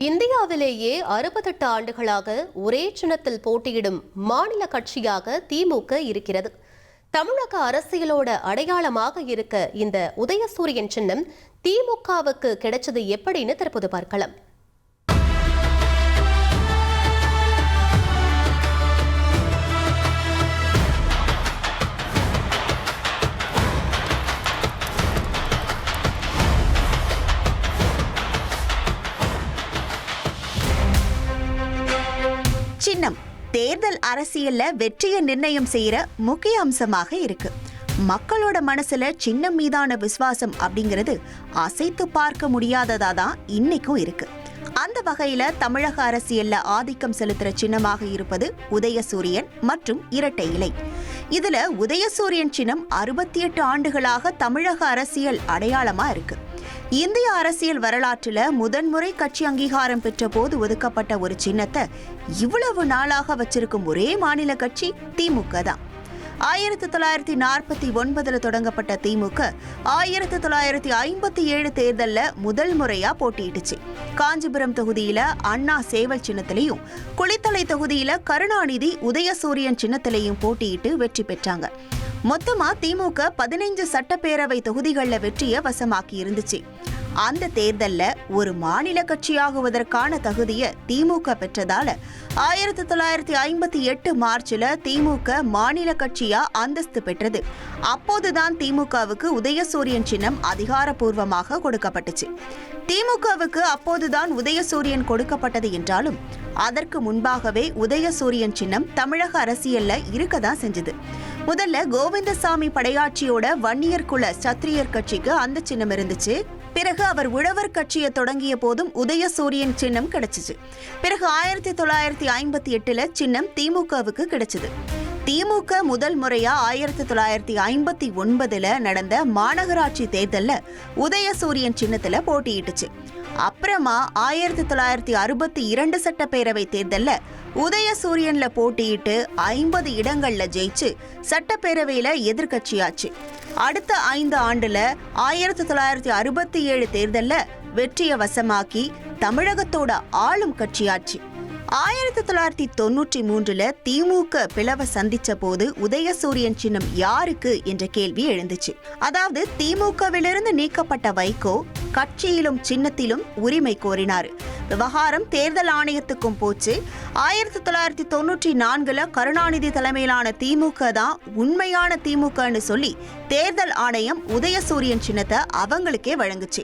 இந்தியாவிலேயே 68 ஆண்டுகளாக ஒரே சின்னத்தில் போட்டியிடும் மாநில கட்சியாக திமுக இருக்கிறது. தமிழக அரசியலோட அடையாளமாக இருக்க இந்த உதயசூரியன் சின்னம் திமுகவுக்கு கிடைச்சது எப்படின்னு தற்போது பார்க்கலாம். சின்னம் தேர்தல் அரசியல்ல வெற்றியை நிர்ணயம் செய்யற முக்கிய அம்சமாக இருக்கு. மக்களோட மனசுல சின்னம் மீதான விசுவாசம் அப்படிங்கிறது அசைத்து பார்க்க முடியாததா தான் இன்னைக்கும் இருக்கு. அந்த வகையில தமிழக அரசியல்ல ஆதிக்கம் செலுத்துற சின்னமாக இருப்பது உதயசூரியன் மற்றும் இரட்டை இலை. இதுல உதயசூரியன் சின்னம் 68 ஆண்டுகளாக தமிழக அரசியல் அடையாளமா இருக்கு. இந்திய அரசியல் வரலாற்றுல முதன்முறை கட்சி அங்கீகாரம் பெற்ற போது ஒதுக்கப்பட்ட ஒரு சின்னத்தை இவ்வளவு நாளாக வச்சிருக்கும் ஒரே மாநில கட்சி திமுக தான். 1949 தொடங்கப்பட்ட திமுக 1957 தேர்தல்ல முதல் முறையா போட்டியிட்டுச்சு. காஞ்சிபுரம் தொகுதியில அண்ணா சேவல் சின்னத்திலையும், குளித்தலை தொகுதியில கருணாநிதி உதயசூரியன் சின்னத்திலையும் போட்டியிட்டு வெற்றி பெற்றாங்க. மொத்தமா திமுக 15 சட்டப்பேரவை தொகுதிகள்ல வெற்றியை வசமாக்கி இருந்துச்சு. அந்த தேர்தல்ல ஒரு மாநில கட்சியாகுவதற்கான தகுதியை திமுக பெற்றதால 1958 மார்ச்ல திமுக மாநில கட்சியா அந்தஸ்து பெற்றது. அப்போதுதான் திமுகவுக்கு உதயசூரியன் சின்னம் அதிகாரப்பூர்வமாக கொடுக்கப்பட்டுச்சு. திமுகவுக்கு அப்போதுதான் உதயசூரியன் கொடுக்கப்பட்டது என்றாலும் அதற்கு முன்பாகவே உதயசூரியன் சின்னம் தமிழக அரசியல்ல இருக்கதான் செஞ்சது. முதல்ல கோவிந்தசாமி படையாட்சியோட வன்னியர் குல சத்திரியர் கட்சிக்கு அந்த சின்னம் இருந்துச்சு. பிறகு அவர் உழவர் கட்சியை தொடங்கிய போதும் உதயசூரியன் சின்னம் கிடைச்சிச்சு. பிறகு 1958 சின்னம் திமுகவுக்கு கிடைச்சது. திமுக முதல் முறையா 1959 நடந்த மாநகராட்சி தேர்தல்ல உதயசூரியன் சின்னத்துல போட்டியிட்டுச்சு. அப்புறமா 1962 சட்டப்பேரவை தேர்தல்ல உதயசூரியன்ல போட்டியிட்டு 50 இடங்கள்ல ஜெயிச்சு சட்டப்பேரவையில எதிர்கட்சியாச்சு. அடுத்த 5 ஆண்டுல 1967 தேர்தல்ல வெற்றியை வசமாக்கி தமிழகத்தோட ஆளும் கட்சியாச்சு. 1993 திமுக பிளவ சந்திச்ச போது உதயசூரியன் சின்னம் யாருக்கு என்ற கேள்வி எழுந்துச்சு. அதாவது திமுகவிலிருந்து நீக்கப்பட்ட வைகோ கட்சியிலும் சின்னத்திலும் உரிமை கோரினார். விவகாரம் தேர்தல் ஆணையத்துக்கும் போச்சு. 1994 கருணாநிதி தலைமையிலான திமுக தான் உண்மையான திமுகன்னு சொல்லி தேர்தல் ஆணையம் உதயசூரியன் சின்னத்தை அவங்களுக்கே வழங்குச்சு.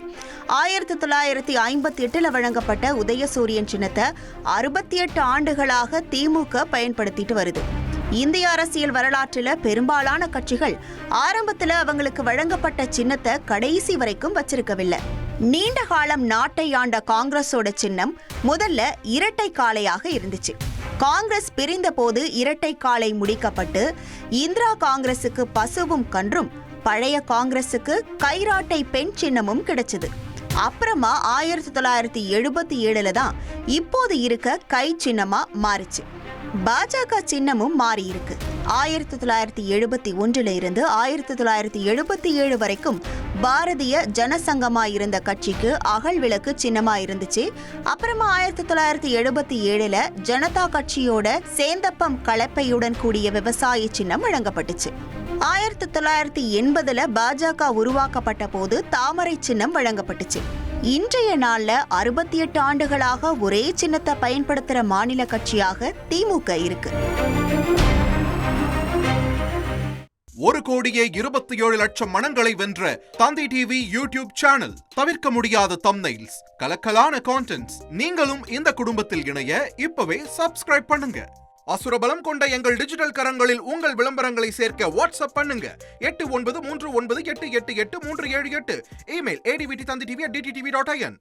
1958 வழங்கப்பட்ட உதயசூரியன் சின்னத்தை 68 ஆண்டுகளாக திமுக பயன்படுத்திட்டு வருது. இந்திய அரசியல் வரலாற்றுல பெரும்பாலான கட்சிகள் ஆரம்பத்துல அவங்களுக்கு வழங்கப்பட்ட சின்னத்தை கடைசி வரைக்கும் வச்சிருக்கவில்லை. நீண்ட காலம் நாட்டை ஆண்ட காங்கிரஸோட சின்னம் முதல்ல இரட்டை காளையாக இருந்துச்சு. காங்கிரஸ் பிரிந்த போது இரட்டை காளை முடிக்கப்பட்டு இந்திரா காங்கிரசுக்கு பசுவும் கன்றும், பழைய காங்கிரசுக்கு கைராட்டை பெண் சின்னமும் கிடைச்சது. அப்புறமா 1977 தான் இப்போது இருக்க கை சின்னமா மாறிச்சு. பாஜக சின்னமும் மாறி இருக்கு. 1971 இருந்து 1977 வரைக்கும் பாரதிய ஜனசங்கமா இருந்த கட்சிக்கு அகல் விளக்கு சின்னமா இருந்துச்சு. அப்புறமா 1977 ஜனதா கட்சியோட சேந்தப்பம் கலப்பையுடன் கூடிய விவசாய சின்னம் வழங்கப்பட்டுச்சு. 1980 பாஜக உருவாக்கப்பட்ட போது தாமரை சின்னம் வழங்கப்பட்டுச்சு. இன்றைய நாள்ல 68 ஆண்டுகளாக ஒரே சின்னத்தை பயன்படுத்துற மாநில கட்சியாக திமுக இருக்கு. 1,27,00,000 மனங்களை வென்ற தந்தி டிவி யூடியூப் சேனல். தவிர்க்க முடியாத தம்ப்நெயில்ஸ், கலக்கலான கான்டென்ட்ஸ். நீங்களும் இந்த குடும்பத்தில் இணைய இப்பவே சப்ஸ்கிரைப் பண்ணுங்க. அசுரபலம் கொண்ட எங்கள் டிஜிட்டல் கரங்களில் உங்கள் விளம்பரங்களை சேர்க்க வாட்ஸ்அப் பண்ணுங்க. 8939888838. Email advtthanditv@dttv.in.